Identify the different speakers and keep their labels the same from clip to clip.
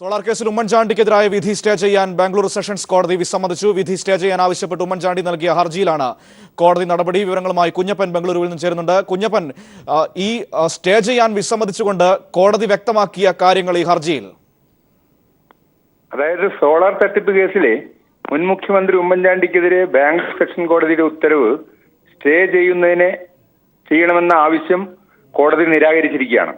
Speaker 1: Solar കേസിൽ ഉമ്മൻചാണ്ടിക്കെതിരായ വിധി stay ചെയ്യാൻ ബാംഗ്ലൂർ സെഷൻസ് കോടതി വിസമ്മതിച്ചു. വിധി സ്റ്റേ ചെയ്യാൻ ആവശ്യപ്പെട്ട് ഉമ്മൻചാണ്ടി നൽകിയ ഹർജിയിലാണ് കോടതി നടപടി. വിവരങ്ങളുമായി കുഞ്ഞപ്പൻ ബംഗളൂരുവിൽ നിന്ന് ചേരുന്നുണ്ട്. കുഞ്ഞപ്പൻ, ഈ സ്റ്റേ ചെയ്യാൻ വിസമ്മതിച്ചുകൊണ്ട് കോടതി വ്യക്തമാക്കിയ കാര്യങ്ങൾ ഈ ഹർജിയിൽ.
Speaker 2: അതായത് സോളാർ തട്ടിപ്പ് കേസിലെ മുൻ മുഖ്യമന്ത്രി ഉമ്മൻചാണ്ടിക്കെതിരെ ബാംഗ്ലൂർ സെഷൻ കോടതിയുടെ ഉത്തരവ് സ്റ്റേ ചെയ്യണമെന്ന ആവശ്യം കോടതി നിരാകരിച്ചിരിക്കുകയാണ്.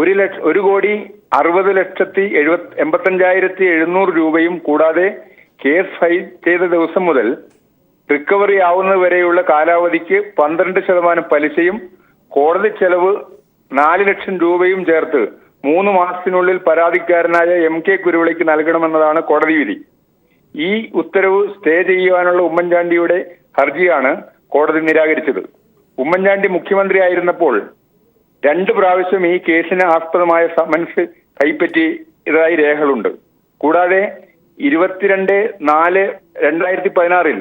Speaker 2: 1,60,85,700 രൂപയും കൂടാതെ കേസ് ഫയൽ ചെയ്ത ദിവസം മുതൽ റിക്കവറി ആവുന്നതുവരെയുള്ള കാലാവധിക്ക് 12% പലിശയും കോടതി ചെലവ് 4 ലക്ഷം രൂപയും ചേർത്ത് 3 മാസത്തിനുള്ളിൽ പരാതിക്കാരനായ MK കുരുവിളയ്ക്ക് നൽകണമെന്നതാണ് കോടതി വിധി. ഈ ഉത്തരവ് സ്റ്റേ ചെയ്യുവാനുള്ള ഉമ്മൻചാണ്ടിയുടെ ഹർജിയാണ് കോടതി നിരാകരിച്ചത്. ഉമ്മൻചാണ്ടി മുഖ്യമന്ത്രിയായിരുന്നപ്പോൾ 2 പ്രാവശ്യം ഈ കേസിന് ആസ്പദമായ സമൻസ് കൈപ്പറ്റിയതായി രേഖകളുണ്ട്. കൂടാതെ 22/4/2016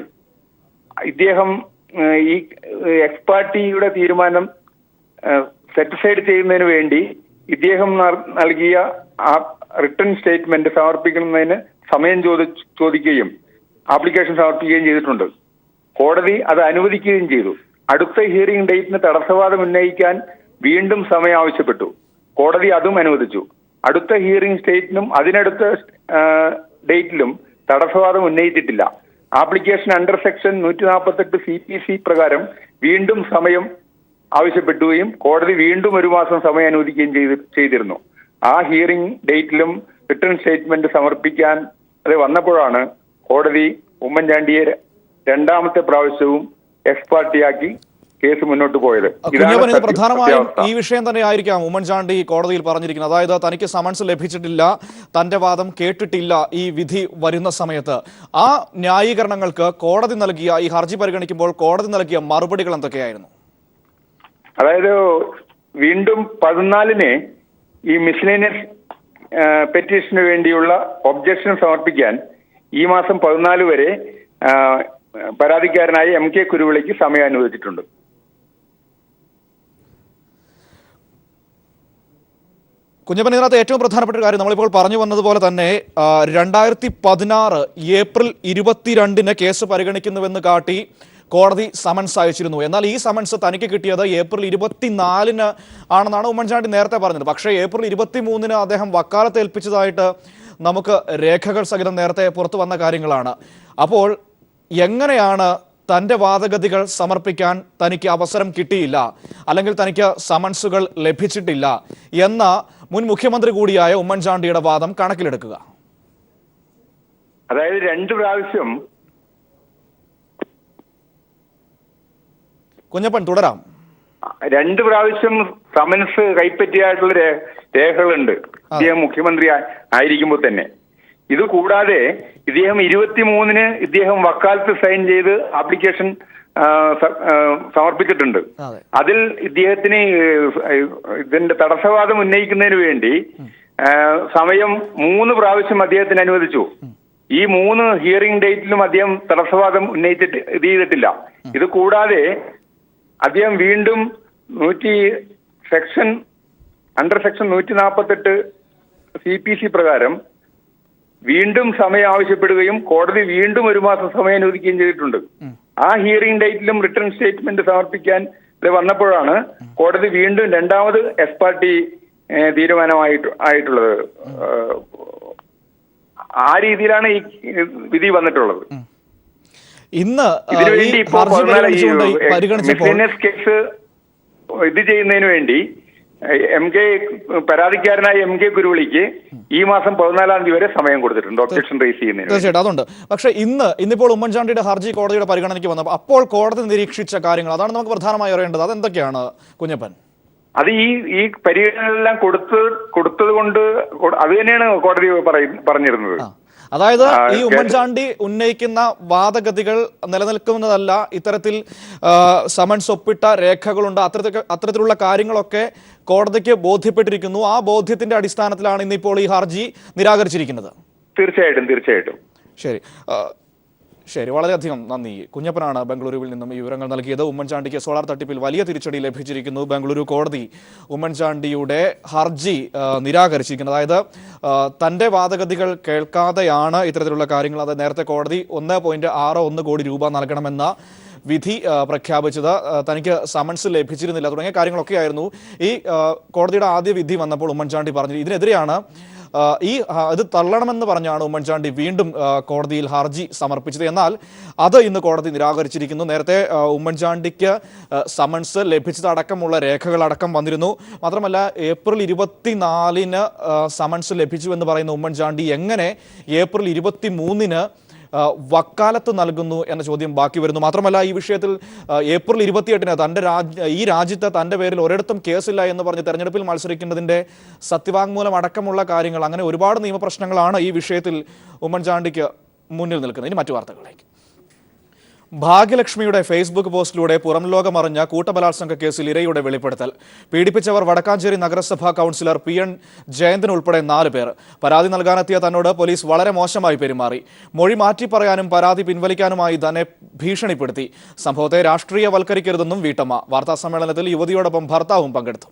Speaker 2: ഇദ്ദേഹം ഈ എക്സ്പാർട്ടിയുടെ തീരുമാനം സെറ്റിസൈഡ് ചെയ്യുന്നതിന് വേണ്ടി ഇദ്ദേഹം നൽകിയ ആ റിട്ടേൺ സ്റ്റേറ്റ്മെന്റ് സമർപ്പിക്കുന്നതിന് സമയം ചോദിക്കുകയും ആപ്ലിക്കേഷൻ സമർപ്പിക്കുകയും ചെയ്തിട്ടുണ്ട്. കോടതി അത് അനുവദിക്കുകയും ചെയ്തു. അടുത്ത ഹിയറിംഗ് ഡേറ്റിന് തടസ്സവാദം ഉന്നയിക്കാൻ വീണ്ടും സമയം ആവശ്യപ്പെട്ടു. കോടതി അതും അനുവദിച്ചു. അടുത്ത ഹിയറിംഗ് സ്റ്റേറ്റിനും അതിനടുത്ത ഡേറ്റിലും തടസ്സവാദം ഉന്നയിച്ചിട്ടില്ല. ആപ്ലിക്കേഷൻ അണ്ടർ സെക്ഷൻ 148 CPC പ്രകാരം വീണ്ടും സമയം ആവശ്യപ്പെട്ടുകയും കോടതി വീണ്ടും 1 മാസം സമയം അനുവദിക്കുകയും ചെയ്തിരുന്നു. ആ ഹിയറിംഗ് ഡേറ്റിലും റിട്ടേൺ സ്റ്റേറ്റ്മെന്റ് സമർപ്പിക്കാൻ അത് വന്നപ്പോഴാണ് കോടതി ഉമ്മൻചാണ്ടിയെ 2ാമത്തെ പ്രാവശ്യവും എക്സ്പാർട്ടിയാക്കി കേസ് മുന്നോട്ട് പോയത്.
Speaker 1: പ്രധാനമായും ഈ വിഷയം തന്നെ ആയിരിക്കാം ഉമ്മൻചാണ്ടി കോടതിയിൽ പറഞ്ഞിരിക്കുന്നത്. അതായത് തനിക്ക് സമൻസ് ലഭിച്ചിട്ടില്ല, തന്റെ വാദം കേട്ടിട്ടില്ല ഈ വിധി വരുന്ന സമയത്ത്. ആ ന്യായീകരണങ്ങൾക്ക് കോടതി നൽകിയ, ഈ ഹർജി പരിഗണിക്കുമ്പോൾ കോടതി നൽകിയ മറുപടികൾ എന്തൊക്കെയായിരുന്നു?
Speaker 2: അതായത് വീണ്ടും 14-ന് ഈ മിസ്ലേനിയസ് പെറ്റീഷന് വേണ്ടിയുള്ള ഒബ്ജക്ഷൻ സമർപ്പിക്കാൻ ഈ മാസം 14 വരെ പരാതിക്കാരനായ MK കുരുവിളയ്ക്ക് സമയം അനുവദിച്ചിട്ടുണ്ട്.
Speaker 1: കുഞ്ഞപ്പൻ, ഇതിനകത്ത് ഏറ്റവും പ്രധാനപ്പെട്ട ഒരു കാര്യം നമ്മളിപ്പോൾ പറഞ്ഞു വന്നതുപോലെ തന്നെ 2016 ഏപ്രിൽ 22-ന് കേസ് പരിഗണിക്കുന്നുവെന്ന് കാട്ടി കോടതി സമൻസ് അയച്ചിരുന്നു. എന്നാൽ ഈ സമൻസ് തനിക്ക് കിട്ടിയത് ഏപ്രിൽ 24-ന് ആണെന്നാണ് ഉമ്മൻചാണ്ടി നേരത്തെ പറഞ്ഞത്. പക്ഷേ ഏപ്രിൽ 23-ന് അദ്ദേഹം വക്കാലത്ത് ഏൽപ്പിച്ചതായിട്ട് നമുക്ക് രേഖകൾ സഹിതം നേരത്തെ പുറത്തു വന്ന കാര്യങ്ങളാണ്. അപ്പോൾ എങ്ങനെയാണ് തൻ്റെ വാദഗതികൾ സമർപ്പിക്കാൻ തനിക്ക് അവസരം കിട്ടിയില്ല, അല്ലെങ്കിൽ തനിക്ക് സമൻസുകൾ ലഭിച്ചിട്ടില്ല എന്ന മുൻ മുഖ്യമന്ത്രി കൂടിയായ ഉമ്മൻചാണ്ടിയുടെ വാദം കണക്കിലെടുക്കുക?
Speaker 2: അതായത് 2 പ്രാവശ്യം
Speaker 1: കുഞ്ഞപ്പൻ തുടരാം.
Speaker 2: 2 പ്രാവശ്യം സമൻസ് കൈപ്പറ്റിയായിട്ടുള്ള രേഖകളുണ്ട് ഇദ്ദേഹം മുഖ്യമന്ത്രി ആയിരിക്കുമ്പോൾ തന്നെ. ഇത് കൂടാതെ ഇദ്ദേഹം 23-ന് ഇദ്ദേഹം വക്കാലത്ത് സൈൻ ചെയ്ത് ആപ്ലിക്കേഷൻ സമർപ്പിച്ചിട്ടുണ്ട്. അതിൽ ഇദ്ദേഹത്തിന് ഇതിന്റെ തടസ്സവാദം ഉന്നയിക്കുന്നതിന് വേണ്ടി സമയം 3 പ്രാവശ്യം അദ്ദേഹത്തിന് അനുവദിച്ചു. ഈ 3 ഹിയറിംഗ് ഡേറ്റിലും അദ്ദേഹം തടസ്സവാദം ഇത് ചെയ്തിട്ടില്ല. ഇത് കൂടാതെ അദ്ദേഹം വീണ്ടും അണ്ടർ സെക്ഷൻ 148 CPC പ്രകാരം വീണ്ടും സമയം ആവശ്യപ്പെടുകയും കോടതി വീണ്ടും 1 മാസം സമയം അനുവദിക്കുകയും ചെയ്തിട്ടുണ്ട്. ആ ഹിയറിംഗ് ഡേറ്റിലും റിട്ടേൺ സ്റ്റേറ്റ്മെന്റ് സമർപ്പിക്കാൻ വന്നപ്പോഴാണ് കോടതി വീണ്ടും 2ാമത് എക്സ്പാർട്ടി തീരുമാനമായിട്ടുള്ളത്. ആ രീതിയിലാണ് ഈ വിധി വന്നിട്ടുള്ളത്.
Speaker 1: ഇന്ന്
Speaker 2: ഇതിനുവേണ്ടി ഇപ്പോൾ കേസ് ഇത് ചെയ്യുന്നതിന് വേണ്ടി പരാതിക്കാരനായ MK കുരുവിളിക്ക് ഈ മാസം 14-ാം തീയതി വരെ സമയം കൊടുത്തിട്ടുണ്ട് ഒബ്ജക്ഷൻ റേസ് ചെയ്യുന്നതിന്.
Speaker 1: തീർച്ചയായിട്ടും അതുണ്ട്. പക്ഷേ ഇന്നിപ്പോൾ ഉമ്മൻചാണ്ടിയുടെ ഹർജി കോടതിയുടെ പരിഗണനയ്ക്ക് വന്നപ്പോൾ അപ്പോൾ കോടതി നിരീക്ഷിച്ച കാര്യങ്ങൾ, അതാണ് നമുക്ക് പ്രധാനമായി അറിയേണ്ടത്. അതെന്തൊക്കെയാണ് കുഞ്ഞപ്പൻ?
Speaker 2: അത് ഈ പരിഗണനകളെല്ലാം കൊടുത്തത് കൊണ്ട് അത് തന്നെയാണ് കോടതി പറഞ്ഞിരുന്നത്.
Speaker 1: അതായത് ഈ ഉമ്മൻചാണ്ടി ഉന്നയിക്കുന്ന വാദഗതികൾ നിലനിൽക്കുന്നതല്ല, ഇത്തരത്തിൽ സമൻസ് ഒപ്പിട്ട രേഖകളുണ്ട്, അത്തരത്തിലുള്ള കാര്യങ്ങളൊക്കെ കോടതിക്ക് ബോധ്യപ്പെട്ടിരിക്കുന്നു. ആ ബോധ്യത്തിന്റെ അടിസ്ഥാനത്തിലാണ് ഇന്നിപ്പോൾ ഈ ഹർജി നിരാകരിച്ചിരിക്കുന്നത്.
Speaker 2: തീർച്ചയായിട്ടും.
Speaker 1: ശരി ശരി, വളരെയധികം നന്ദി. കുഞ്ഞപ്പനാണ് ബംഗളൂരുവിൽ നിന്നും ഈ വിവരങ്ങൾ നൽകിയത്. ഉമ്മൻചാണ്ടിക്ക് സോളാർ തട്ടിപ്പിൽ വലിയ തിരിച്ചടി ലഭിച്ചിരിക്കുന്നു. ബംഗളൂരു കോടതി ഉമ്മൻചാണ്ടിയുടെ ഹർജി നിരാകരിച്ചിരിക്കുന്നത്. അതായത് തന്റെ വാദഗതികൾ കേൾക്കാതെയാണ് ഇത്തരത്തിലുള്ള കാര്യങ്ങൾ. അത് നേരത്തെ കോടതി 1.61 കോടി രൂപ നൽകണമെന്ന വിധി പ്രഖ്യാപിച്ചത്, തനിക്ക് സമൻസ് ലഭിച്ചിരുന്നില്ല തുടങ്ങിയ കാര്യങ്ങളൊക്കെയായിരുന്നു. ഈ കോടതിയുടെ ആദ്യ വിധി വന്നപ്പോൾ ഉമ്മൻചാണ്ടി പറഞ്ഞു ഇതിനെതിരെയാണ് ഇത് തള്ളണമെന്ന് പറഞ്ഞാണ് ഉമ്മൻചാണ്ടി വീണ്ടും കോടതിയിൽ ഹർജി സമർപ്പിച്ചത്. എന്നാൽ അത് ഇന്ന് കോടതി നിരാകരിച്ചിരിക്കുന്നു. നേരത്തെ ഉമ്മൻചാണ്ടിക്ക് സമൻസ് ലഭിച്ചതടക്കമുള്ള രേഖകളടക്കം വന്നിരുന്നു. മാത്രമല്ല ഏപ്രിൽ 24-ന് സമൻസ് ലഭിച്ചു എന്ന് പറയുന്ന ഉമ്മൻചാണ്ടി എങ്ങനെ ഏപ്രിൽ 23-ന് വക്കാലത്ത് നൽകുന്നു എന്ന ചോദ്യം ബാക്കി വരുന്നു. മാത്രമല്ല ഈ വിഷയത്തിൽ ഏപ്രിൽ 28-ന് ഈ രാജ്യത്ത് തൻ്റെ പേരിൽ ഒരിടത്തും കേസില്ല എന്ന് പറഞ്ഞ് തെരഞ്ഞെടുപ്പിൽ മത്സരിക്കുന്നതിൻ്റെ സത്യവാങ്മൂലം അടക്കമുള്ള കാര്യങ്ങൾ, അങ്ങനെ ഒരുപാട് നിയമപ്രശ്നങ്ങളാണ് ഈ വിഷയത്തിൽ ഉമ്മൻചാണ്ടിക്ക് മുന്നിൽ നിൽക്കുന്നത്. ഇനി മറ്റു വാർത്തകളിലേക്ക്. ഭാഗ്യലക്ഷ്മിയുടെ ഫേസ്ബുക്ക് പോസ്റ്റിലൂടെ പുറം ലോകമറിഞ്ഞ കൂട്ടബലാത്സംഗ കേസിൽ ഇരയുടെ വെളിപ്പെടുത്തൽ. പീഡിപ്പിച്ചവർ വടക്കാഞ്ചേരി നഗരസഭാ കൗൺസിലർ PN ജയന്തൻ ഉൾപ്പെടെ 4 പേർ. പരാതി നൽകാനെത്തിയ തന്നോട് പോലീസ് വളരെ മോശമായി പെരുമാറി. മൊഴി മാറ്റി പറയാനും പരാതി പിൻവലിക്കാനുമായി തന്നെ ഭീഷണിപ്പെടുത്തി. സംഭവത്തെ രാഷ്ട്രീയവൽക്കരിക്കരുതെന്നും വീട്ടമ്മ. വാർത്താസമ്മേളനത്തിൽ യുവതിയോടൊപ്പം ഭർത്താവും പങ്കെടുത്തു.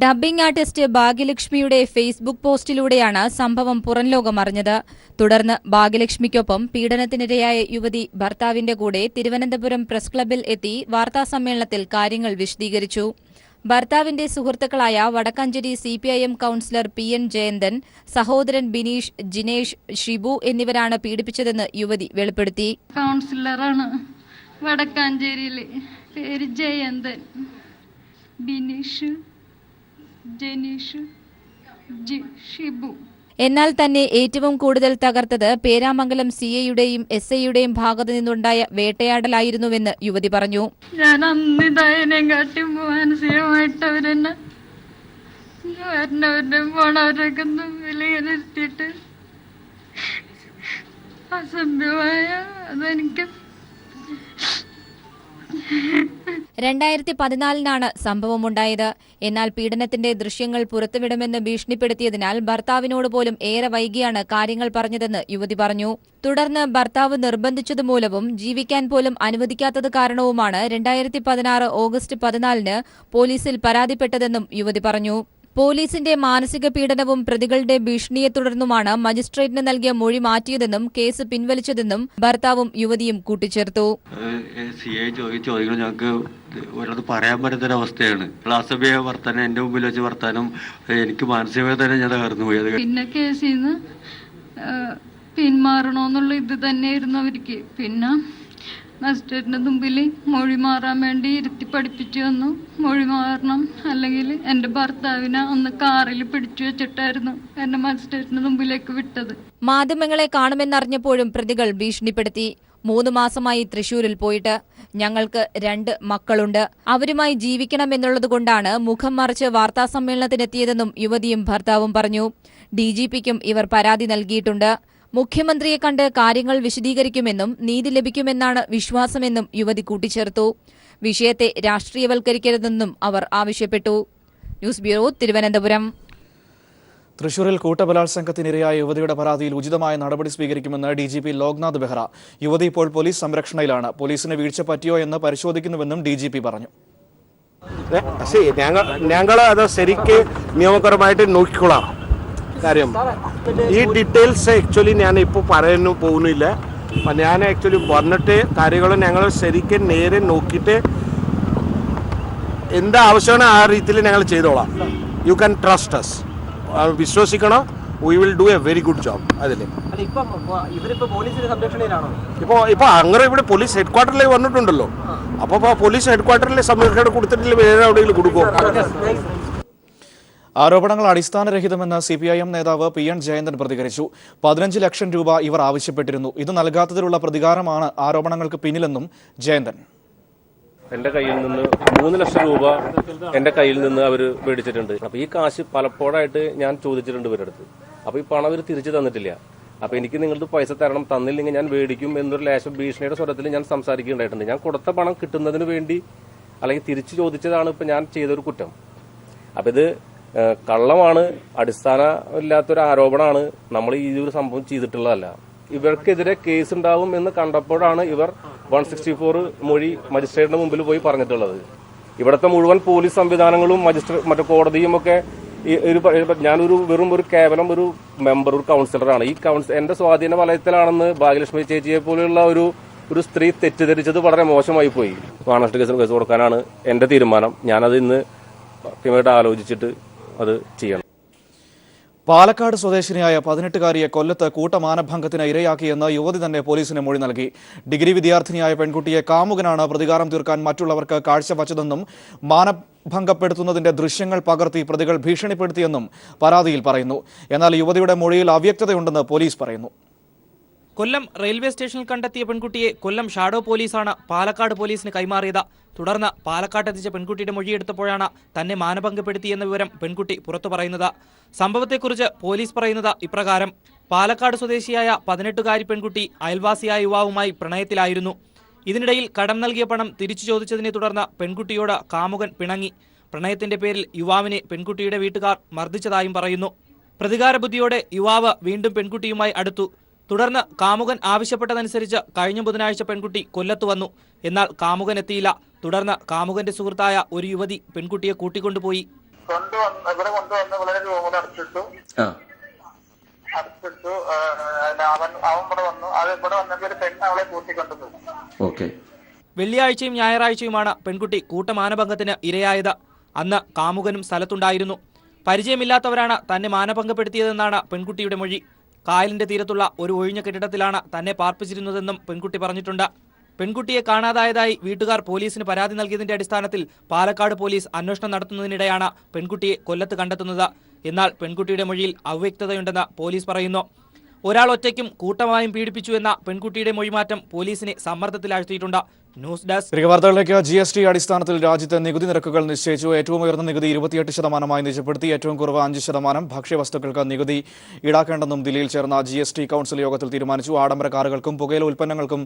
Speaker 3: ഡബ്ബിംഗ് ആർട്ടിസ്റ്റ് ഭാഗ്യലക്ഷ്മിയുടെ ഫേസ്ബുക്ക് പോസ്റ്റിലൂടെയാണ് സംഭവം പുറംലോകമറിഞ്ഞത്. തുടർന്ന് ഭാഗ്യലക്ഷ്മിക്കൊപ്പം പീഡനത്തിനിരയായ യുവതി ഭർത്താവിന്റെ കൂടെ തിരുവനന്തപുരം പ്രസ് ക്ലബ്ബിൽ എത്തി വാർത്താസമ്മേളനത്തിൽ കാര്യങ്ങൾ വിശദീകരിച്ചു. ഭർത്താവിന്റെ സുഹൃത്തുക്കളായ Vadakkanchery CPIM councillor PN Jayanthan, സഹോദരൻ ബിനീഷ്, ജിനേഷ്, ഷിബു എന്നിവരാണ് പീഡിപ്പിച്ചതെന്ന് യുവതി വെളിപ്പെടുത്തി.
Speaker 4: കൗൺസിലറാണ് വടക്കാഞ്ചേരിയിലെ, പേര് ജയന്തൻ, ബിനീഷ്, ജനീഷ്, ഷിബു.
Speaker 3: എന്നാൽ തന്നെ ഏറ്റവും കൂടുതൽ തകർത്തത് പേരാമംഗലം CIയുടെയും SIയുടെയും ഭാഗത്തു നിന്നുണ്ടായ വേട്ടയാടലായിരുന്നുവെന്ന് യുവതി പറഞ്ഞു.
Speaker 4: ഞാൻ അന്നിതായതിനെയും കാട്ടി മാനസികമായിട്ട് അവരെന്നെ പോണവരൊക്കെ വിലയിരുത്തിയിട്ട് അസഭ്യമായ അതെനിക്ക്
Speaker 3: 2014-നാണ് സംഭവമുണ്ടായത്. എന്നാൽ പീഡനത്തിന്റെ ദൃശ്യങ്ങൾ പുറത്തുവിടുമെന്ന് ഭീഷണിപ്പെടുത്തിയതിനാൽ ഭർത്താവിനോട് പോലും ഏറെ വൈകിയാണ് കാര്യങ്ങൾ പറഞ്ഞതെന്ന് യുവതി പറഞ്ഞു. തുടർന്ന് ഭർത്താവ് നിർബന്ധിച്ചതുമൂലവും ജീവിക്കാൻ പോലും അനുവദിക്കാത്തത് കാരണവുമാണ് 2016 ഓഗസ്റ്റ് 14-ന് പോലീസിൽ പരാതിപ്പെട്ടതെന്നും യുവതി പറഞ്ഞു. പോലീസിന്റെ മാനസിക പീഡനവും പ്രതികളുടെ ഭീഷണിയെ തുടർന്നുമാണ് മജിസ്ട്രേറ്റിന് നൽകിയ മൊഴി മാറ്റിയതെന്നും കേസ് പിൻവലിച്ചതെന്നും ഭർത്താവും യുവതിയും കൂട്ടിച്ചേർത്തു.
Speaker 5: ചോദ്യങ്ങൾ ഞങ്ങൾക്ക് ഒരത് പറയാൻ പറ്റുന്നൊരവസ്ഥയാണ്. അസഭ്യ വർത്താനം എന്റെ മുമ്പിൽ വെച്ച് വർത്താനം എനിക്ക് മാനസികമായി തന്നെ ഞാൻ തകർന്നു പോയത്.
Speaker 4: പിന്നെ കേസിൽ നിന്ന് പിന്മാറണോന്നുള്ള ഇത് തന്നെയായിരുന്നു അവർക്ക്. പിന്നെ മജിസ്ട്രേറ്റിന്റെ മുമ്പിൽ മൊഴി മാറാൻ വേണ്ടി ഇരുത്തി പഠിപ്പിച്ചു വന്നു. മൊഴി മാറണം, അല്ലെങ്കിൽ എൻ്റെ ഭർത്താവിനെ അന്ന് കാറിൽ പിടിച്ചു വെച്ചിട്ടായിരുന്നു എന്നെ മജിസ്ട്രേറ്റിന്റെ മുമ്പിലേക്ക് വിട്ടത്.
Speaker 3: മാധ്യമങ്ങളെ കാണുമെന്നറിഞ്ഞപ്പോഴും പ്രതികൾ ഭീഷണിപ്പെടുത്തി. 3 മാസമായി തൃശൂരിൽ പോയിട്ട്. ഞങ്ങൾക്ക് 2 മക്കളുണ്ട്. അവരുമായി ജീവിക്കണമെന്നുള്ളതുകൊണ്ടാണ് മുഖം മറിച്ച് വാർത്താസമ്മേളനത്തിനെത്തിയതെന്നും യുവതിയും ഭർത്താവും പറഞ്ഞു. DGPക്കും ഇവർ പരാതി നൽകിയിട്ടുണ്ട്. മുഖ്യമന്ത്രിയെ കണ്ട് കാര്യങ്ങൾ വിശദീകരിക്കുമെന്നും നീതി ലഭിക്കുമെന്നാണ് വിശ്വാസമെന്നും യുവതി കൂട്ടിച്ചേർത്തു. വിഷയത്തെ രാഷ്ട്രീയവൽക്കരിക്കരുതെന്നും അവർ ആവശ്യപ്പെട്ടു. News bureau, Thiruvananthapuram.
Speaker 1: തൃശൂരിൽ കൂട്ടബലാത്സംഗത്തിനിരയായ യുവതിയുടെ പരാതിയിൽ ഉചിതമായ നടപടി സ്വീകരിക്കുമെന്ന് DGP ലോക്നാഥ് ബെഹ്റ. യുവതി ഇപ്പോൾ പോലീസ് സംരക്ഷണയിലാണ്. പോലീസിന് വീഴ്ച പറ്റിയോ എന്ന് പരിശോധിക്കുന്നുവെന്നും DGP പറഞ്ഞു.
Speaker 6: ഞങ്ങൾ അത് ശരിക്ക് നിയമപരമായിട്ട് നോക്കിക്കൊള്ളാം. കാര്യം ഈ ഡീറ്റെയിൽസ് ആക്ച്വലി ഞാൻ ഇപ്പോൾ പറയാൻ പോകുന്നില്ല. ഞാൻ ആക്ച്വലി വന്നിട്ട് കാര്യങ്ങൾ ഞങ്ങൾ ശരിക്കും നേരെ നോക്കിയിട്ട് എന്താ ആവശ്യമാണ് ആ രീതിയിൽ ഞങ്ങൾ ചെയ്തോളാം. You can trust us. വിശ്വസിക്കണം. We will do a very good job. അതിൽ ഇപ്പോൾ അങ്ങനെ ഇവിടെ പോലീസ് ഹെഡ് ക്വാർട്ടറിലേക്ക് വന്നിട്ടുണ്ടല്ലോ. അപ്പോൾ പോലീസ് ഹെഡ് ക്വാർട്ടറിലെ സംരക്ഷണം കൊടുത്തിട്ടില്ല, വേറെ എവിടെയെങ്കിലും കൊടുക്കുമോ?
Speaker 1: ആരോപണങ്ങൾ അടിസ്ഥാനരഹിതമെന്ന് CPIM നേതാവ് PN ജയന്തൻ പ്രതികരിച്ചു. 15 ലക്ഷം രൂപ ഇവർ ആവശ്യപ്പെട്ടിരുന്നു. ഇത് നൽകാത്തതിലുള്ള പ്രതികാരമാണ് ആരോപണങ്ങൾക്ക് പിന്നിലെന്നും ജയന്തൻ.
Speaker 7: എന്റെ കയ്യിൽ നിന്ന് 3 ലക്ഷം രൂപ എന്റെ കയ്യിൽ നിന്ന് അവർ മേടിച്ചിട്ടുണ്ട്. അപ്പൊ ഈ കാശ് പലപ്പോഴായിട്ട് ഞാൻ ചോദിച്ചിട്ടുണ്ട് ഇവരുടെ അടുത്ത്. അപ്പൊ ഈ പണം അവർ തിരിച്ചു തന്നിട്ടില്ല. അപ്പൊ എനിക്ക് നിങ്ങളുടെ പൈസ തരണം, തന്നില്ലെങ്കിൽ ഞാൻ മേടിക്കും എന്നൊരു ലേശം ഭീഷണിയുടെ സ്വരത്തിൽ ഞാൻ സംസാരിക്കുകയുണ്ടായിട്ടുണ്ട്. ഞാൻ കൊടുത്ത പണം കിട്ടുന്നതിന് വേണ്ടി അല്ലെങ്കിൽ തിരിച്ചു ചോദിച്ചതാണ് ഇപ്പൊ ഞാൻ ചെയ്തൊരു കുറ്റം. അപ്പൊ ഇത് കള്ളമാണ്, അടിസ്ഥാനമില്ലാത്തൊരു ആരോപണമാണ്. നമ്മൾ ഈ ഒരു സംഭവം ചെയ്തിട്ടുള്ളതല്ല. ഇവർക്കെതിരെ കേസ് ഉണ്ടാവും എന്ന് കണ്ടപ്പോഴാണ് ഇവർ 164 മൊഴി മജിസ്ട്രേറ്റിന്റെ മുമ്പിൽ പോയി പറഞ്ഞിട്ടുള്ളത്. ഇവിടുത്തെ മുഴുവൻ പോലീസ് സംവിധാനങ്ങളും മറ്റു കോടതിയും ഒക്കെ ഞാനൊരു കേവലം ഒരു മെമ്പർ, ഒരു കൗൺസിലറാണ്. ഈ എന്റെ സ്വാധീന വലയത്തിലാണെന്ന് ഭാഗ്യലക്ഷ്മി ചേച്ചിയെ പോലെയുള്ള ഒരു സ്ത്രീ തെറ്റിദ്ധരിച്ചത് വളരെ മോശമായി പോയി. മാനനഷ്ട കേസ് കൊടുക്കാനാണ് എന്റെ തീരുമാനം. ഞാനത് ഇന്ന് കൃത്യമായിട്ട് ആലോചിച്ചിട്ട് അത് ചെയ്യണം.
Speaker 1: പാലക്കാട് സ്വദേശിനിയായ 18-കാരിയെ കൊല്ലത്ത് കൂട്ടമാനഭംഗത്തിന് ഇരയാക്കിയെന്ന് യുവതി തന്നെ പോലീസിന് മൊഴി നൽകി. ഡിഗ്രി വിദ്യാർത്ഥിനിയായ പെൺകുട്ടിയെ കാമുകനാണ് പ്രതികാരം തീർക്കാൻ മറ്റുള്ളവർക്ക് കാഴ്ചവച്ചതെന്നും മാനഭംഗപ്പെടുത്തുന്നതിന്റെ ദൃശ്യങ്ങൾ പകർത്തി പ്രതികൾ ഭീഷണിപ്പെടുത്തിയെന്നും പരാതിയിൽ പറയുന്നു. എന്നാൽ യുവതിയുടെ മൊഴിയിൽ അവ്യക്തതയുണ്ടെന്ന് പോലീസ് പറയുന്നു.
Speaker 8: കൊല്ലം റെയിൽവേ സ്റ്റേഷനിൽ കണ്ടെത്തിയ പെൺകുട്ടിയെ കൊല്ലം ഷാഡോ പോലീസാണ് പാലക്കാട് പോലീസിന് കൈമാറിയത്. തുടർന്ന് പാലക്കാട്ടെത്തിച്ച പെൺകുട്ടിയുടെ മൊഴിയെടുത്തപ്പോഴാണ് തന്നെ മാനഭംഗപ്പെടുത്തിയെന്ന വിവരം പെൺകുട്ടി പുറത്തു പറയുന്നത്. സംഭവത്തെക്കുറിച്ച് പോലീസ് പറയുന്നത് ഇപ്രകാരം: പാലക്കാട് സ്വദേശിയായ 18-കാരി പെൺകുട്ടി അയൽവാസിയായ യുവാവുമായി പ്രണയത്തിലായിരുന്നു. ഇതിനിടയിൽ കടം നൽകിയ പണം തിരിച്ചു ചോദിച്ചതിനെ തുടർന്ന് പെൺകുട്ടിയോട് കാമുകൻ പിണങ്ങി. പ്രണയത്തിന്റെ പേരിൽ യുവാവിനെ പെൺകുട്ടിയുടെ വീട്ടുകാർ മർദ്ദിച്ചതായും പറയുന്നു. പ്രതികാര ബുദ്ധിയോടെ യുവാവ് വീണ്ടും പെൺകുട്ടിയുമായി അടുത്തു. തുടർന്ന് കാമുകൻ ആവശ്യപ്പെട്ടതനുസരിച്ച് കഴിഞ്ഞ ബുധനാഴ്ച പെൺകുട്ടി കൊല്ലത്ത് വന്നു. എന്നാൽ കാമുകൻ എത്തിയില്ല. തുടർന്ന് കാമുകന്റെ സുഹൃത്തായ ഒരു യുവതി പെൺകുട്ടിയെ കൂട്ടിക്കൊണ്ടുപോയി. വെള്ളിയാഴ്ചയും ഞായറാഴ്ചയുമാണ് പെൺകുട്ടി കൂട്ടമാനഭംഗത്തിന് ഇരയായത്. അന്ന് കാമുകനും സ്ഥലത്തുണ്ടായിരുന്നു. പരിചയമില്ലാത്തവരാണ് തന്നെ മാനഭംഗപ്പെടുത്തിയതെന്നാണ് പെൺകുട്ടിയുടെ മൊഴി. കായലിന്റെ തീരത്തുള്ള ഒരു ഒഴിഞ്ഞ കെട്ടിടത്തിലാണ് തന്നെ പാർപ്പിച്ചിരുന്നതെന്നും പെൺകുട്ടി പറഞ്ഞിട്ടുണ്ട്. പെൺകുട്ടിയെ കാണാതായതായി വീട്ടുകാർ പോലീസിന് പരാതി നൽകിയതിന്റെ അടിസ്ഥാനത്തിൽ പാലക്കാട് പോലീസ് അന്വേഷണം നടത്തുന്നതിനിടെയാണ് പെൺകുട്ടിയെ കൊല്ലത്ത് കണ്ടെത്തുന്നത്. എന്നാൽ പെൺകുട്ടിയുടെ മൊഴിയിൽ അവ്യക്തതയുണ്ടെന്ന് പോലീസ് പറയുന്നു. ഒരാൾ ഒറ്റയ്ക്കും കൂട്ടമായും പീഡിപ്പിച്ചു എന്ന പെൺകുട്ടിയുടെ മൊഴിമാറ്റം പോലീസിനെ സമ്മർദ്ദത്തിലാഴ്ത്തിയിട്ടുണ്ട്. News desk.
Speaker 1: വാർത്തകളിലേക്ക്. GST അടിസ്ഥാനത്തിൽ രാജ്യത്തെ നികുതി നിരക്കുകൾ നിശ്ചയിച്ചു. ഏറ്റവും ഉയർന്ന നികുതി 28% നിജപ്പെടുത്തി. ഏറ്റവും കുറവ് 5%. ഭക്ഷ്യവസ്തുക്കൾക്ക് നികുതി ഈടാക്കേണ്ടെന്നും ദില്ലിയിൽ ചേർന്ന GST കൌൺസിൽ യോഗത്തിൽ തീരുമാനിച്ചു. ആഡംബര കാറുകൾക്കും പുകയില ഉൽപ്പന്നങ്ങൾക്കും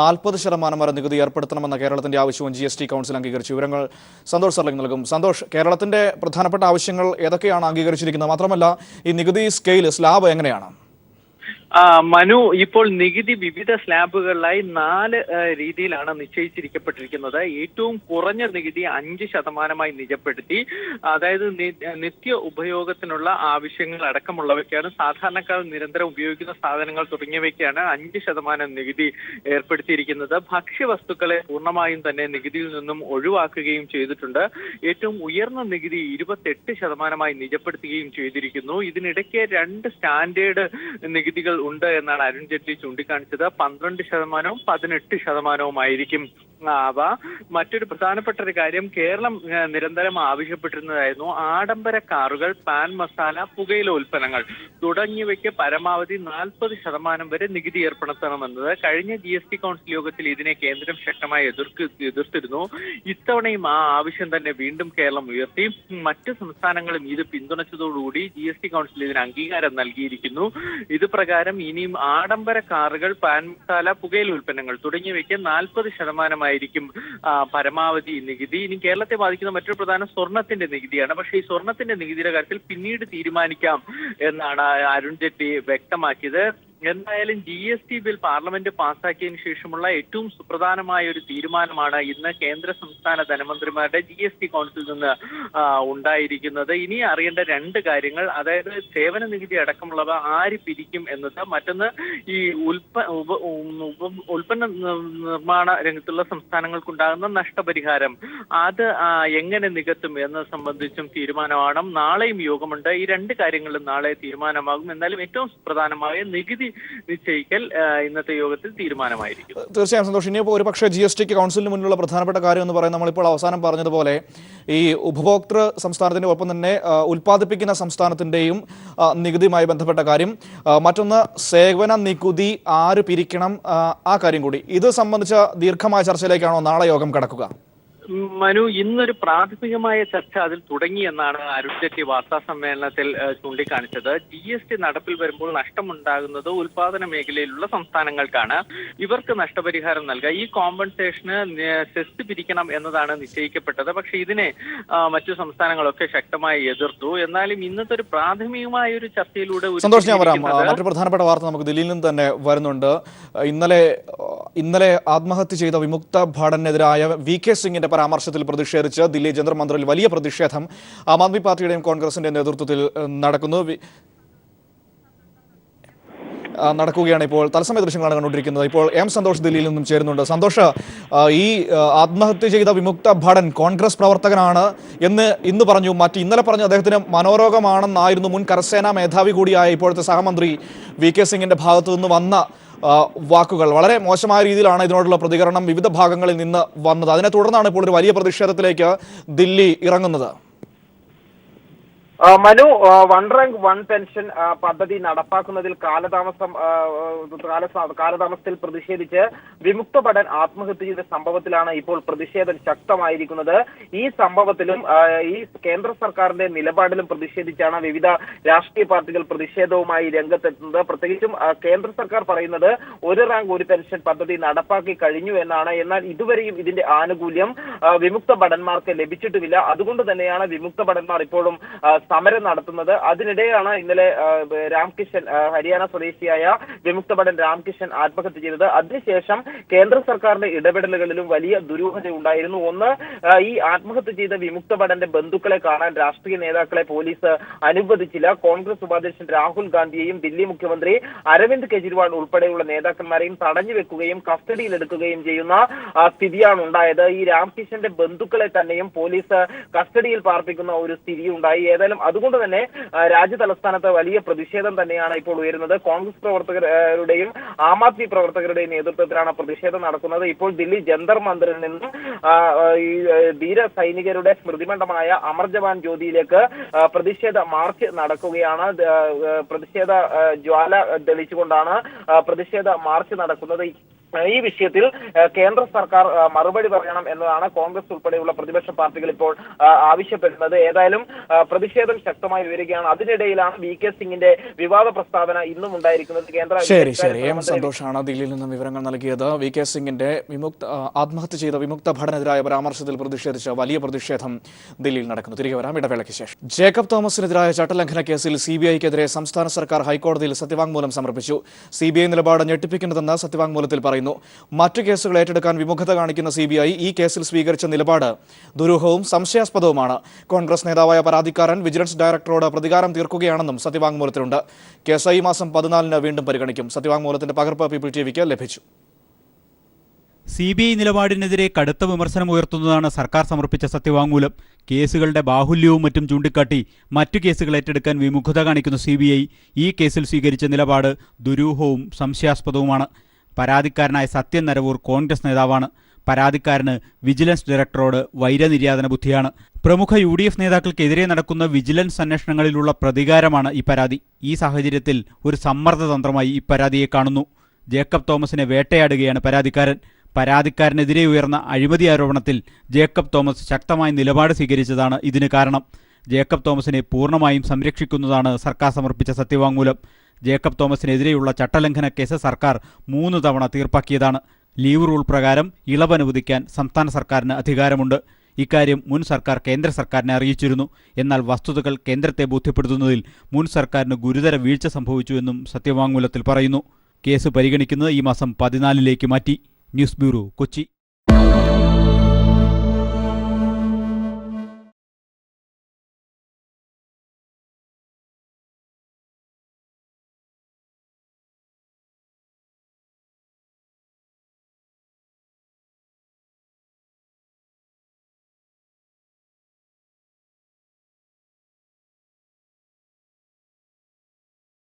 Speaker 1: 40% വരെ നികുതി ഏർപ്പെടുത്തണമെന്ന കേരളത്തിന്റെ ആവശ്യവും GST കൌൺസിൽ അംഗീകരിച്ചു. വിവരങ്ങൾ സന്തോഷ് സർലിംഗ് നൽകും. സന്തോഷ്, കേരളത്തിന്റെ പ്രധാനപ്പെട്ട ആവശ്യങ്ങൾ ഏതൊക്കെയാണ് അംഗീകരിച്ചിരിക്കുന്നത്? മാത്രമല്ല ഈ നികുതി സ്ലാബ് എങ്ങനെയാണ്?
Speaker 9: മനു, ഇപ്പോൾ നികുതി വിവിധ സ്ലാബുകളിലായി 4 രീതിയിലാണ് നിശ്ചയിച്ചിരിക്കപ്പെട്ടിരിക്കുന്നത്. ഏറ്റവും കുറഞ്ഞ നികുതി 5% നിജപ്പെടുത്തി. അതായത് നിത്യ ഉപയോഗത്തിനുള്ള ആവശ്യങ്ങൾ അടക്കമുള്ളവയ്ക്കാണ്, സാധാരണക്കാർ നിരന്തരം ഉപയോഗിക്കുന്ന സാധനങ്ങൾ തുടങ്ങിയവയ്ക്കാണ് 5% നികുതി ഏർപ്പെടുത്തിയിരിക്കുന്നത്. ഭക്ഷ്യവസ്തുക്കളെ പൂർണ്ണമായും തന്നെ നികുതിയിൽ നിന്നും ഒഴിവാക്കുകയും ചെയ്തിട്ടുണ്ട്. ഏറ്റവും ഉയർന്ന നികുതി 28% നിജപ്പെടുത്തുകയും ചെയ്തിരിക്കുന്നു. ഇതിനിടയ്ക്ക് 2 സ്റ്റാൻഡേർഡ് നികുതികൾ ഉണ്ട് എന്നാണ് അരുൺ ജെയ്റ്റ്ലി ചൂണ്ടിക്കാണിച്ചത്. 12%, 18% അവ. മറ്റൊരു പ്രധാനപ്പെട്ട ഒരു കാര്യം കേരളം നിരന്തരം ആവശ്യപ്പെട്ടിരുന്നതായിരുന്നു. ആഡംബര കാറുകൾ, പാൻ മസാല, പുകയില ഉൽപ്പന്നങ്ങൾ തുടങ്ങിയവയ്ക്ക് പരമാവധി 40% വരെ നികുതി ഏർപ്പെടുത്തണമെന്നത്. കഴിഞ്ഞ GST കൌൺസിൽ യോഗത്തിൽ ഇതിനെ കേന്ദ്രം ശക്തമായി എതിർത്തിരുന്നു. ഇത്തവണയും ആ ആവശ്യം തന്നെ വീണ്ടും കേരളം ഉയർത്തി. മറ്റ് സംസ്ഥാനങ്ങളും ഇത് പിന്തുണച്ചതോടുകൂടി GST കൌൺസിൽ ഇതിന് അംഗീകാരം നൽകിയിരിക്കുന്നു. ഇത് പ്രകാരം ഇനിയും ആഡംബര കാറുകൾ, പാൻ മസാല, പുകയില ഉൽപ്പന്നങ്ങൾ തുടങ്ങിയവയ്ക്ക് 40% പരമാവധി നികുതി. ഇനി കേരളത്തെ ബാധിക്കുന്ന മറ്റൊരു പ്രധാന സ്വർണത്തിന്റെ നികുതിയാണ്. പക്ഷേ ഈ സ്വർണത്തിന്റെ നികുതിയുടെ കാര്യത്തിൽ പിന്നീട് തീരുമാനിക്കാം എന്നാണ് അരുൺ ജെയ്റ്റ്ലി വ്യക്തമാക്കിയത്. എന്തായാലും GST ബിൽ പാർലമെന്റ് പാസാക്കിയതിനു ശേഷമുള്ള ഏറ്റവും സുപ്രധാനമായ ഒരു തീരുമാനമാണ് ഇന്ന് കേന്ദ്ര സംസ്ഥാന ധനമന്ത്രിമാരുടെ GST കൌൺസിൽ നിന്ന് ഉണ്ടായിരിക്കുന്നത്. ഇനി അറിയേണ്ട 2 കാര്യങ്ങൾ, അതായത് സേവന നികുതി അടക്കമുള്ളവ ആര് പിരിക്കും എന്നത്. മറ്റൊന്ന് ഈ ഉൽപ്പന്ന നിർമ്മാണ രംഗത്തുള്ള സംസ്ഥാനങ്ങൾക്കുണ്ടാകുന്ന നഷ്ടപരിഹാരം അത് എങ്ങനെ നികത്തും എന്നത് സംബന്ധിച്ചും തീരുമാനമാണ്. നാളെയും യോഗമുണ്ട്. ഈ 2 കാര്യങ്ങളിലും നാളെ തീരുമാനമാകും. എന്നാലും ഏറ്റവും പ്രധാനമായ നികുതി നിശ്ചയിക്കൽ ഇന്നത്തെ യോഗത്തിൽ തീരുമാനമായിരിക്കും.
Speaker 1: തീർച്ചയായും സന്തോഷം. ഇനിയിപ്പോൾ ഒരു പക്ഷേ GST കൌൺസിലിന് മുന്നിലുള്ള പ്രധാനപ്പെട്ട കാര്യം എന്ന് പറയുന്നത് നമ്മളിപ്പോൾ അവസാനം പറഞ്ഞതുപോലെ ഈ ഉപഭോക്തൃ സംസ്ഥാനത്തിന്റെ ഒപ്പം തന്നെ ഉൽപ്പാദിപ്പിക്കുന്ന സംസ്ഥാനത്തിന്റെയും നികുതിയുമായി ബന്ധപ്പെട്ട കാര്യം. മറ്റൊന്ന് സേവന നികുതി ആര് പിരിക്കണം, ആ കാര്യം കൂടി. ഇത് സംബന്ധിച്ച ദീർഘമായ ചർച്ചയിലേക്കാണോ നാളെ യോഗം കടക്കുക?
Speaker 9: മനു, ഇന്നൊരു പ്രാഥമികമായ ചർച്ച അതിൽ തുടങ്ങിയെന്നാണ് അരുൺ ജെയ്റ്റ്ലി വാർത്താ സമ്മേളനത്തിൽ ചൂണ്ടിക്കാണിച്ചത്. GST നടപ്പിൽ വരുമ്പോൾ നഷ്ടമുണ്ടാകുന്നത് ഉൽപാദന മേഖലയിലുള്ള സംസ്ഥാനങ്ങൾക്കാണ്. ഇവർക്ക് നഷ്ടപരിഹാരം നൽകുക, ഈ കോമ്പൻസേഷന് സെസ് പിരിക്കണം എന്നതാണ് നിശ്ചയിക്കപ്പെട്ടത്. പക്ഷെ ഇതിനെ മറ്റു സംസ്ഥാനങ്ങളൊക്കെ ശക്തമായി എതിർത്തു. എന്നാലും ഇന്നത്തെ ഒരു പ്രാഥമികമായ ഒരു ചർച്ചയിലൂടെ
Speaker 1: സന്തോഷ്, ഞാൻ പറയാം. മറ്റൊരു പ്രധാനപ്പെട്ട വാർത്ത നമുക്ക് ദില്ലിയിൽ നിന്ന് തന്നെ വരുന്നുണ്ട്. ഇന്നലെ ആത്മഹത്യ ചെയ്ത വിമുക്ത ഭടനെതിരായ VK സിംഗിന്റെ പരാമർശത്തിൽ പ്രതിഷേധിച്ച് ദില്ലി ജന്തർ മന്ദിറിൽ വലിയ പ്രതിഷേധം ആം ആദ്മി പാർട്ടിയുടെയും കോൺഗ്രസിന്റെയും നേതൃത്വത്തിൽ നടക്കുകയാണ്. ഇപ്പോൾ തത്സമയ ദൃശ്യങ്ങളാണ് കണ്ടുകൊണ്ടിരിക്കുന്നത്. ഇപ്പോൾ സന്തോഷ് ദില്ലിയിൽ നിന്നും ചേരുന്നുണ്ട്. സന്തോഷ്, ഈ ആത്മഹത്യ ചെയ്ത വിമുക്ത ഭടൻ കോൺഗ്രസ് പ്രവർത്തകനാണ് എന്ന് ഇന്ന് പറഞ്ഞു. ഇന്നലെ പറഞ്ഞു അദ്ദേഹത്തിന് മനോരോഗമാണെന്നായിരുന്നു മുൻ കരസേനാ മേധാവി കൂടിയായ ഇപ്പോഴത്തെ സഹമന്ത്രി VK സിംഗിന്റെ ഭാഗത്തു നിന്ന് വന്ന വാക്കുകൾ. വളരെ മോശമായ രീതിയിലാണ് ഇതിനോടുള്ള പ്രതികരണം വിവിധ ഭാഗങ്ങളിൽ നിന്ന് വന്നത്. അതിനെ തുടർന്നാണ് ഇപ്പോൾ ഒരു വലിയ പ്രതിഷേധത്തിലേക്ക് ദില്ലി ഇറങ്ങുന്നത്.
Speaker 10: Manu, one rank one pension പദ്ധതി നടപ്പാക്കുന്നതിൽ കാലതാമസത്തിൽ പ്രതിഷേധിച്ച് വിമുക്ത ഭടൻ ആത്മഹത്യ ചെയ്ത സംഭവത്തിലാണ് ഇപ്പോൾ പ്രതിഷേധം ശക്തമായിരിക്കുന്നത്. ഈ സംഭവത്തിലും ഈ കേന്ദ്ര സർക്കാരിന്റെ നിലപാടിലും പ്രതിഷേധിച്ചാണ് വിവിധ രാഷ്ട്രീയ പാർട്ടികൾ പ്രതിഷേധവുമായി രംഗത്തെത്തുന്നത്. പ്രത്യേകിച്ചും കേന്ദ്ര സർക്കാർ പറയുന്നത് ഒരു റാങ്ക് ഒരു പെൻഷൻ പദ്ധതി നടപ്പാക്കി കഴിഞ്ഞു എന്നാണ്. എന്നാൽ ഇതുവരെയും ഇതിന്റെ ആനുകൂല്യം വിമുക്ത ഭടന്മാർക്ക് ലഭിച്ചിട്ടുമില്ല. അതുകൊണ്ട് തന്നെയാണ് വിമുക്ത ഭടന്മാർ ഇപ്പോഴും സമരം നടത്തുന്നത്. അതിനിടെയാണ് ഇന്നലെ രാംകിഷൻ, ഹരിയാന സ്വദേശിയായ വിമുക്ത ഭടൻ രാംകിഷൻ ആത്മഹത്യ ചെയ്തത്. അതിനുശേഷം കേന്ദ്ര സർക്കാരിന്റെ ഇടപെടലുകളിലും വലിയ ദുരൂഹതയുണ്ടായിരുന്നു. ഒന്ന്, ഈ ആത്മഹത്യ ചെയ്ത വിമുക്ത ഭടന്റെ ബന്ധുക്കളെ കാണാൻ രാഷ്ട്രീയ നേതാക്കളെ പോലീസ് അനുവദിച്ചില്ല. കോൺഗ്രസ് ഉപാധ്യക്ഷൻ രാഹുൽ ഗാന്ധിയെയും ദില്ലി മുഖ്യമന്ത്രി അരവിന്ദ് കെജ്രിവാൾ ഉൾപ്പെടെയുള്ള നേതാക്കന്മാരെയും തടഞ്ഞു വെക്കുകയും കസ്റ്റഡിയിലെടുക്കുകയും ചെയ്യുന്ന സ്ഥിതിയാണ് ഉണ്ടായത്. ഈ രാംകിഷന്റെ ബന്ധുക്കളെ തന്നെയും പോലീസ് കസ്റ്റഡിയിൽ പാർപ്പിക്കുന്ന ഒരു സ്ഥിതി ഉണ്ടായി. ഏതായാലും അതുകൊണ്ട് തന്നെ രാജ്യ തലസ്ഥാനത്ത് വലിയ പ്രതിഷേധം തന്നെയാണ് ഇപ്പോൾ ഉയരുന്നത്. കോൺഗ്രസ് പ്രവർത്തകരുടെയും ആം ആദ്മി പ്രവർത്തകരുടെയും നേതൃത്വത്തിലാണ് പ്രതിഷേധം നടക്കുന്നത്. ഇപ്പോൾ ദില്ലി ജന്തർ മന്ദിറിൽ നിന്നും ഈ ധീര സൈനികരുടെ സ്മൃതിമണ്ഡമായ അമർ ജവാൻ ജ്യോതിയിലേക്ക് പ്രതിഷേധ മാർച്ച് നടക്കുകയാണ്. പ്രതിഷേധ ജ്വാല തെളിച്ചുകൊണ്ടാണ് പ്രതിഷേധ മാർച്ച് നടക്കുന്നത്. ഈ വിഷയത്തിൽ കേന്ദ്ര സർക്കാർ മറുപടി പറയണം എന്നതാണ് കോൺഗ്രസ് ഉൾപ്പെടെയുള്ള പ്രതിപക്ഷ പാർട്ടികൾ ഇപ്പോൾ ആവശ്യപ്പെടുന്നത്. ഏതായാലും പ്രതിഷേധം ശക്തമായി ഉയരുകയാണ്. അതിനിടയിലാണ് VK സിംഗിന്റെ വിവാദ പ്രസ്താവന ഇന്നും ഉണ്ടായിരിക്കുന്നത്.
Speaker 1: ശരി, സന്തോഷാണ് ദില്ലിയിൽ നിന്നും വിവരങ്ങൾ നൽകിയത്. VK സിംഗിന്റെ ആത്മഹത്യ ചെയ്ത വിമുക്ത ഭടനെതിരായ പരാമർശത്തിൽ പ്രതിഷേധിച്ച വലിയ പ്രതിഷേധം ദില്ലിയിൽ നടക്കുന്നു. തിരികെ വരാം ഇടവേളയ്ക്ക് ശേഷം. ജേക്കബ് തോമസിനെതിരായ ചട്ടലംഘന കേസിൽ CBIക്കെതിരെ സംസ്ഥാന സർക്കാർ ഹൈക്കോടതിയിൽ സത്യവാങ്മൂലം സമർപ്പിച്ചു. CBI നിലപാട് ഞെട്ടിപ്പിക്കുന്നതെന്ന് സത്യവാങ്മൂലത്തിൽ പറയുന്നു. മറ്റു കേസുകൾ ഏറ്റെടുക്കാൻ വിമുഖത കാണിക്കുന്ന CBI ഈ കേസിൽ സ്വീകരിച്ച നിലപാട് ദുരൂഹവും സംശയാസ്പദവുമാണ്. കോൺഗ്രസ് നേതാവായ പരാതിക്കാരൻ വിജിലൻസ് ഡയറക്ടറോട് പ്രതികാരം തീർക്കുകയാണെന്നും സത്യവാങ്മൂലത്തിലുണ്ട്. കേസ് ഈ മാസം 14-ന് വീണ്ടും പരിഗണിക്കും. സത്യവാങ്മൂലത്തിന്റെ പകർപ്പ് പീപ്പിൾ TVക്ക് ലഭിച്ചു.
Speaker 11: CBI നിലപാടിനെതിരെ കടുത്ത വിമർശനമുയർത്തുന്നതാണ് സർക്കാർ സമർപ്പിച്ച സത്യവാങ്മൂലം. കേസുകളുടെ ബാഹുല്യവും മറ്റും ചൂണ്ടിക്കാട്ടി മറ്റു കേസുകൾ ഏറ്റെടുക്കാൻ വിമുഖത കാണിക്കുന്ന CBI ഈ കേസിൽ സ്വീകരിച്ച നിലപാട് ദുരൂഹവും സംശയാസ്പദവുമാണ്. പരാതിക്കാരനായ സത്യൻ നരവൂർ കോൺഗ്രസ് നേതാവാണ്. പരാതിക്കാരന് വിജിലൻസ് ഡയറക്ടറോട് വൈരനിര്യാതന ബുദ്ധിയാണ്. പ്രമുഖ UDF നേതാക്കൾക്കെതിരെ നടക്കുന്ന വിജിലൻസ് അന്വേഷണങ്ങളിലുള്ള പ്രതികാരമാണ് ഈ പരാതി. ഈ സാഹചര്യത്തിൽ ഒരു സമ്മർദ്ദതന്ത്രമായി ഈ പരാതിയെ കാണുന്നു. ജേക്കബ് തോമസിനെ വേട്ടയാടുകയാണ് പരാതിക്കാരൻ. പരാതിക്കാരനെതിരെ ഉയർന്ന അഴിമതി ആരോപണത്തിൽ ജേക്കബ് തോമസ് ശക്തമായ നിലപാട് സ്വീകരിച്ചതാണ് ഇതിന് കാരണം. ജേക്കബ് തോമസിനെ പൂർണ്ണമായും സംരക്ഷിക്കുന്നതാണ് സർക്കാർ സമർപ്പിച്ച സത്യവാങ്മൂലം. ജേക്കബ് തോമസിനെതിരെയുള്ള ചട്ടലംഘന കേസ് സർക്കാർ 3 തവണ തീർപ്പാക്കിയതാണ്. ലീവ് റൂൾ പ്രകാരം ഇളവ് അനുവദിക്കാൻ സംസ്ഥാന സർക്കാരിന് അധികാരമുണ്ട്. ഇക്കാര്യം മുൻ സർക്കാർ കേന്ദ്ര സർക്കാരിനെ അറിയിച്ചിരുന്നു. എന്നാൽ വസ്തുതകൾ കേന്ദ്രത്തെ ബോധ്യപ്പെടുത്തുന്നതിൽ മുൻ സർക്കാരിന് ഗുരുതര വീഴ്ച സംഭവിച്ചുവെന്നും സത്യവാങ്മൂലത്തിൽ പറയുന്നു. കേസ് പരിഗണിക്കുന്നത് ഈ മാസം 14-ലേക്ക് മാറ്റി. News bureau, Kochi.